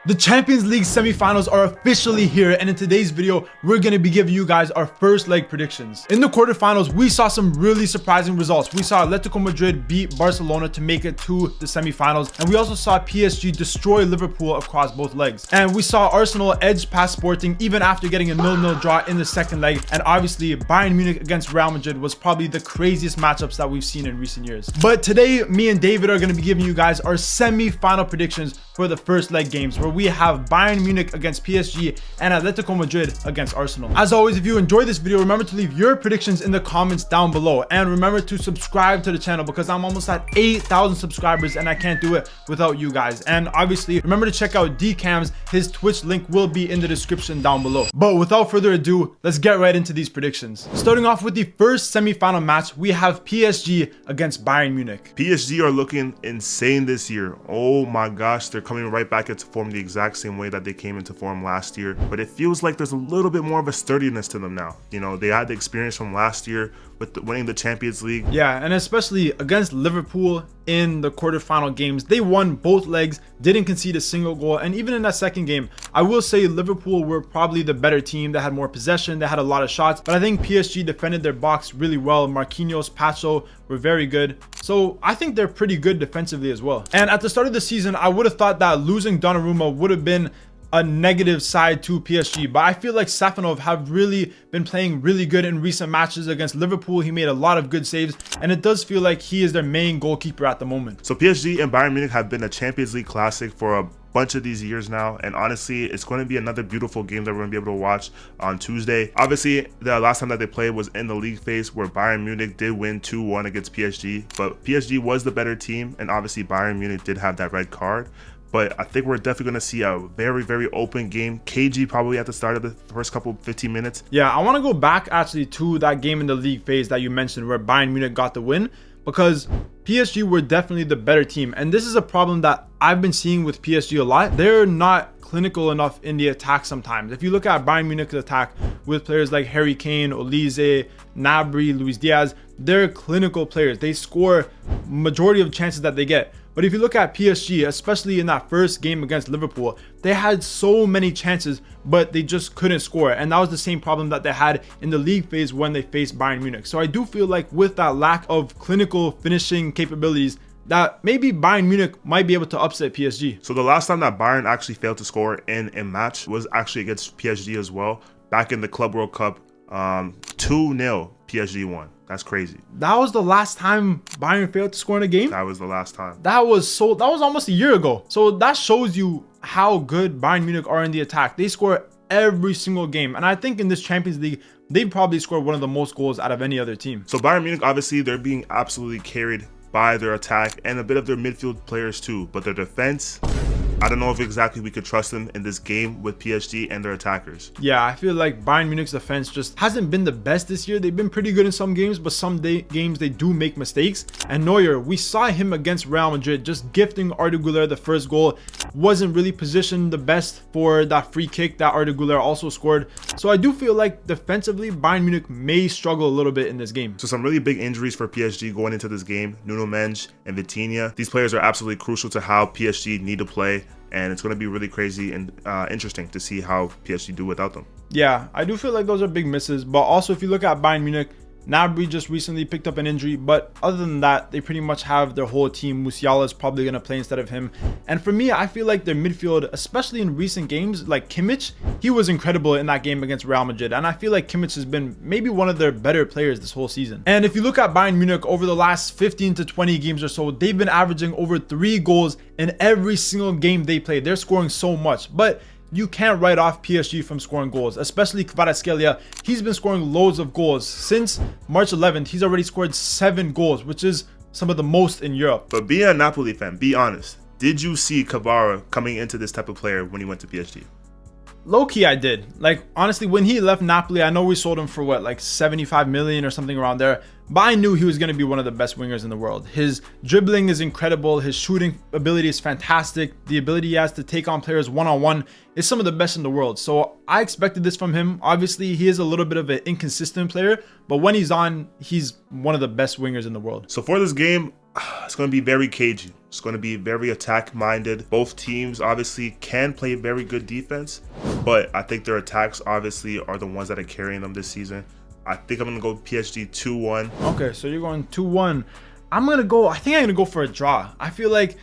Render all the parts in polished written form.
The Champions League semifinals are officially here, and in today's video, we're going to be giving you guys our first leg predictions. In the quarterfinals, we saw some really surprising results. We saw Atletico Madrid beat Barcelona to make it to the semifinals, and we also saw PSG destroy Liverpool across both legs. And we saw Arsenal edge past Sporting even after getting a 0-0 draw in the second leg, and obviously Bayern Munich against Real Madrid was probably the craziest matchups that we've seen in recent years. But today, me and David are going to be giving you guys our semi-final predictions for the first leg games, where we have Bayern Munich against PSG and Atletico Madrid against Arsenal. As always, if you enjoyed this video, remember to leave your predictions in the comments down below, and remember to subscribe to the channel because I'm almost at 8,000 subscribers and I can't do it without you guys. And obviously remember to check out Dkambz. His Twitch link will be in the description down below. But without further ado, let's get right into these predictions. Starting off with the first semi-final match, we have PSG against Bayern Munich. PSG are looking insane this year. Oh my gosh, they're coming right back into form the exact same way that they came into form last year, but it feels like there's a little bit more of a sturdiness to them now. You know, they had the experience from last year with winning the Champions League. Yeah, and especially against Liverpool in the quarterfinal games, they won both legs, didn't concede a single goal, and even in that second game, I will say Liverpool were probably the better team. They had more possession, they had a lot of shots, but I think PSG defended their box really well. Marquinhos, Pacho were very good, so I think they're pretty good defensively as well. And at the start of the season, I would have thought that losing Donnarumma would have been a negative side to PSG, but I feel like Safanov have really been playing really good in recent matches against Liverpool. He made a lot of good saves, and it does feel like he is their main goalkeeper at the moment. So PSG and Bayern Munich have been a Champions League classic for a bunch of these years now, and honestly, it's going to be another beautiful game that we're going to be able to watch on Tuesday. Obviously, the last time that they played was in the league phase, where Bayern Munich did win 2-1 against PSG, but PSG was the better team, and obviously Bayern Munich did have that red card. But I think we're definitely going to see a very, very open game. KG probably at the start of the first couple 15 minutes. Yeah, I want to go back actually to that game in the league phase that you mentioned where Bayern Munich got the win, because PSG were definitely the better team. And this is a problem that I've been seeing with PSG a lot. They're not clinical enough in the attack sometimes. If you look at Bayern Munich's attack with players like Harry Kane, Olise, Gnabry, Luis Diaz, they're clinical players. They score majority of chances that they get. But if you look at PSG, especially in that first game against Liverpool, they had so many chances, but they just couldn't score. And that was the same problem that they had in the league phase when they faced Bayern Munich. So I do feel like with that lack of clinical finishing capabilities, that maybe Bayern Munich might be able to upset PSG. So the last time that Bayern actually failed to score in a match was actually against PSG as well, back in the Club World Cup. 2-0 PSG won. That's crazy. That was the last time Bayern failed to score in a game? That was the last time. That was almost a year ago. So that shows you how good Bayern Munich are in the attack. They score every single game. And I think in this Champions League, they probably scored one of the most goals out of any other team. So Bayern Munich, obviously, they're being absolutely carried by their attack and a bit of their midfield players too. But their defense, I don't know if exactly we could trust them in this game with PSG and their attackers. Yeah, I feel like Bayern Munich's defense just hasn't been the best this year. They've been pretty good in some games, but some games they do make mistakes. And Neuer, we saw him against Real Madrid just gifting Arda Güler the first goal. Wasn't really positioned the best for that free kick that Arda Güler also scored. So I do feel like defensively, Bayern Munich may struggle a little bit in this game. So some really big injuries for PSG going into this game. Nuno Mendes and Vitinha. These players are absolutely crucial to how PSG need to play. And it's going to be really crazy and interesting to see how PSG do without them. Yeah, I do feel like those are big misses. But also, if you look at Bayern Munich, Gnabry just recently picked up an injury. But other than that, they pretty much have their whole team. Musiala is probably going to play instead of him. And for me, I feel like their midfield, especially in recent games, like Kimmich, he was incredible in that game against Real Madrid. And I feel like Kimmich has been maybe one of their better players this whole season. And if you look at Bayern Munich over the last 15 to 20 games or so, they've been averaging over 3 goals in every single game they play. They're scoring so much. But you can't write off PSG from scoring goals, especially Kvaratskhelia. He's been scoring loads of goals. Since March 11th, he's already scored 7 goals, which is some of the most in Europe. But being a Napoli fan, be honest. Did you see Kvara coming into this type of player when he went to PSG? Low-key, I did. Like, honestly, when he left Napoli, I know we sold him for what, like 75 million or something around there. but I knew he was going to be one of the best wingers in the world. His dribbling is incredible. His shooting ability is fantastic. The ability he has to take on players one-on-one is some of the best in the world. So I expected this from him. Obviously, he is a little bit of an inconsistent player, but when he's on, he's one of the best wingers in the world. So for this game, it's going to be very cagey. It's going to be very attack-minded. Both teams obviously can play very good defense, but I think their attacks obviously are the ones that are carrying them this season. I think I'm going to go PSG 2-1. Okay, so you're going 2-1. I think I'm going to go for a draw. I feel like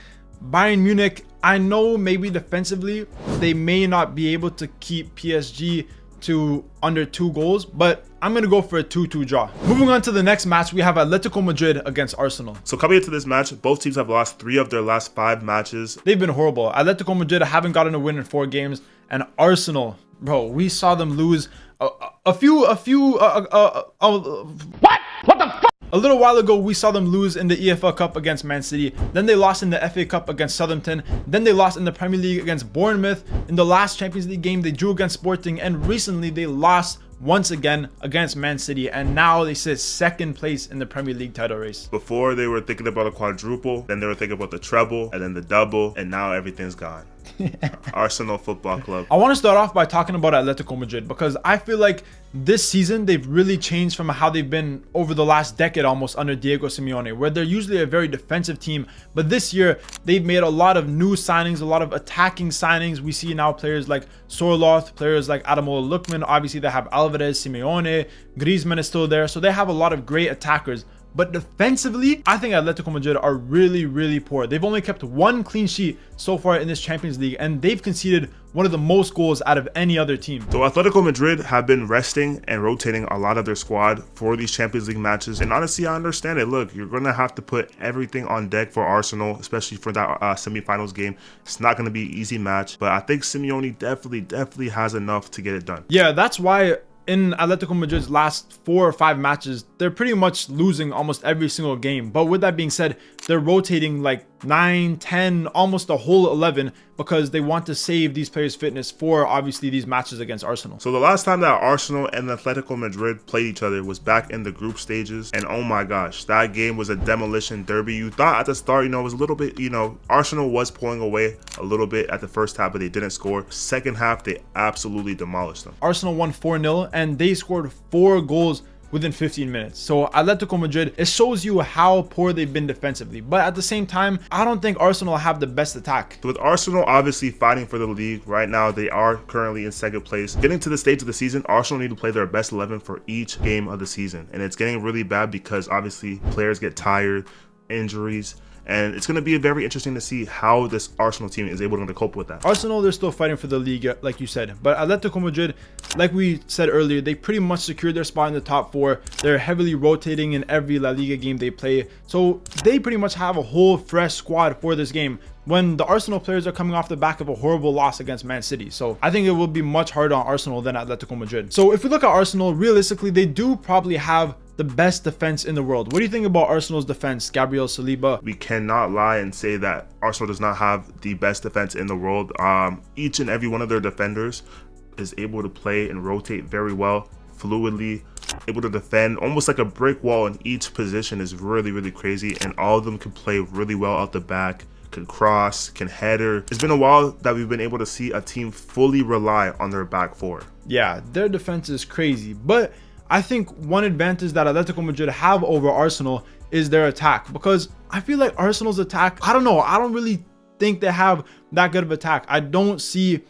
Bayern Munich, I know maybe defensively, they may not be able to keep PSG to under 2 goals, but I'm going to go for a 2-2 draw. Moving on to the next match, we have Atletico Madrid against Arsenal. So coming into this match, both teams have lost 3 of their last 5 matches. They've been horrible. Atletico Madrid haven't gotten a win in 4 games, and Arsenal, bro, we saw them lose a little while ago. We saw them lose in the UEFA Cup against Man City. Then they lost in the FA Cup against Southampton. Then they lost in the Premier League against Bournemouth. In the last Champions League game, they drew against Sporting. And recently, they lost once again against Man City. And now they sit 2nd place in the Premier League title race. Before, they were thinking about a quadruple. Then they were thinking about the treble. And then the double. And now everything's gone. Arsenal Football Club. I want to start off by talking about Atletico Madrid because I feel like this season they've really changed from how they've been over the last decade almost under Diego Simeone, where they're usually a very defensive team, but this year they've made a lot of new signings, a lot of attacking signings. We see now players like Sorloth, players like Ademola Lookman. Obviously they have Alvarez, Simeone, Griezmann is still there, so they have a lot of great attackers. But defensively, I think Atletico Madrid are really, really poor. They've only kept 1 clean sheet so far in this Champions League, and they've conceded one of the most goals out of any other team. So Atletico Madrid have been resting and rotating a lot of their squad for these Champions League matches. And honestly, I understand it. Look, you're going to have to put everything on deck for Arsenal, especially for that semifinals game. It's not going to be an easy match, but I think Simeone definitely has enough to get it done. Yeah, that's why in Atletico Madrid's last 4 or 5 matches, they're pretty much losing almost every single game. But with that being said, they're rotating like 9, 10, almost the whole 11 because they want to save these players' fitness for obviously these matches against Arsenal. So the last time that Arsenal and Atletico Madrid played each other was back in the group stages, and oh my gosh, that game was a demolition derby. You thought at the start, it was a little bit, Arsenal was pulling away a little bit at the first half, but they didn't score. Second half, they absolutely demolished them. Arsenal won 4-0 and they scored 4 goals within 15 minutes. So Atletico Madrid, it shows you how poor they've been defensively. But at the same time, I don't think Arsenal have the best attack. With Arsenal obviously fighting for the league right now, they are currently in 2nd place. Getting to the stage of the season, Arsenal need to play their best 11 for each game of the season. And it's getting really bad because obviously players get tired, injuries, and it's going to be very interesting to see how this Arsenal team is able to cope with that. Arsenal, they're still fighting for the league, like you said. But Atletico Madrid, like we said earlier, they pretty much secured their spot in the top 4. They're heavily rotating in every La Liga game they play. So they pretty much have a whole fresh squad for this game, when the Arsenal players are coming off the back of a horrible loss against Man City. So I think it will be much harder on Arsenal than Atletico Madrid. So if we look at Arsenal, realistically, they do probably have the best defense in the world. What do you think about Arsenal's defense, Gabriel Saliba? We cannot lie and say that Arsenal does not have the best defense in the world. Each and every one of their defenders is able to play and rotate very well, fluidly, able to defend almost like a brick wall in each position. Is really crazy, and all of them can play really well out the back, can cross, can header. It's been a while that we've been able to see a team fully rely on their back 4. Yeah, their defense is crazy, but I think one advantage that Atletico Madrid have over Arsenal is their attack, because I feel like Arsenal's attack, I don't know, I don't really think they have that good of attack. I don't see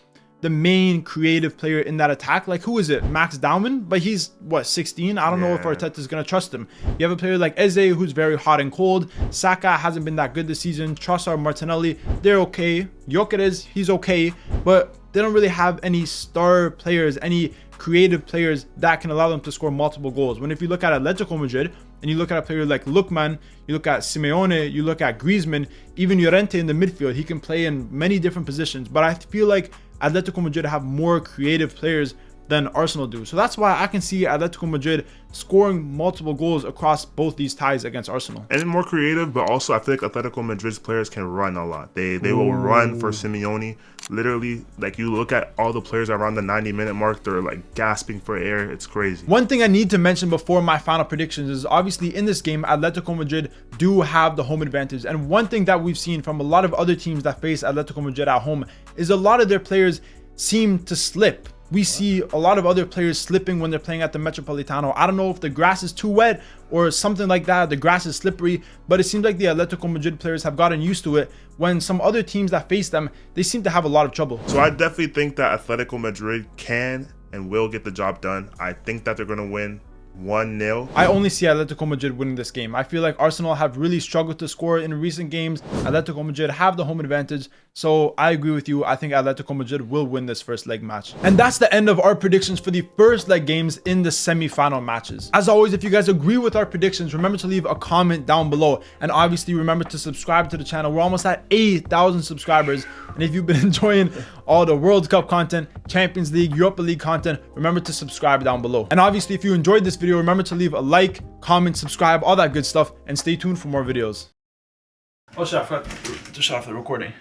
the main creative player in that attack. Like, who is it? Max Daumann? But he's, what, 16? I don't know if Arteta's going to trust him. You have a player like Eze, who's very hot and cold. Saka hasn't been that good this season. Trossard, Martinelli, they're okay. Gyökeres, he's okay. But they don't really have any star players, any creative players that can allow them to score multiple goals. When if you look at Atletico Madrid and you look at a player like Lookman, you look at Simeone, you look at Griezmann, even Llorente in the midfield, he can play in many different positions. But I feel like Atletico Madrid have more creative players than Arsenal do. So that's why I can see Atletico Madrid scoring multiple goals across both these ties against Arsenal. And more creative, but also I feel like Atletico Madrid's players can run a lot. They will run for Simeone. Literally, like you look at all the players around the 90-minute mark, they're like gasping for air. It's crazy. One thing I need to mention before my final predictions is obviously in this game, Atletico Madrid do have the home advantage. And one thing that we've seen from a lot of other teams that face Atletico Madrid at home is a lot of their players seem to slip. We see a lot of other players slipping when they're playing at the Metropolitano. I don't know if the grass is too wet or something like that. The grass is slippery, but it seems like the Atletico Madrid players have gotten used to it. When some other teams that face them, they seem to have a lot of trouble. So I definitely think that Atletico Madrid can and will get the job done. I think that they're going to win 1-0. I only see Atletico Madrid winning this game. I feel like Arsenal have really struggled to score in recent games. Atletico Madrid have the home advantage. So I agree with you. I think Atletico Madrid will win this first leg match. And that's the end of our predictions for the first leg games in the semi-final matches. As always, if you guys agree with our predictions, remember to leave a comment down below. And obviously remember to subscribe to the channel. We're almost at 8,000 subscribers. And if you've been enjoying all the World Cup content, Champions League, Europa League content, remember to subscribe down below. And obviously if you enjoyed this video, remember to leave a like, comment, subscribe, all that good stuff, and stay tuned for more videos. Oh shit, I forgot to shut off the recording.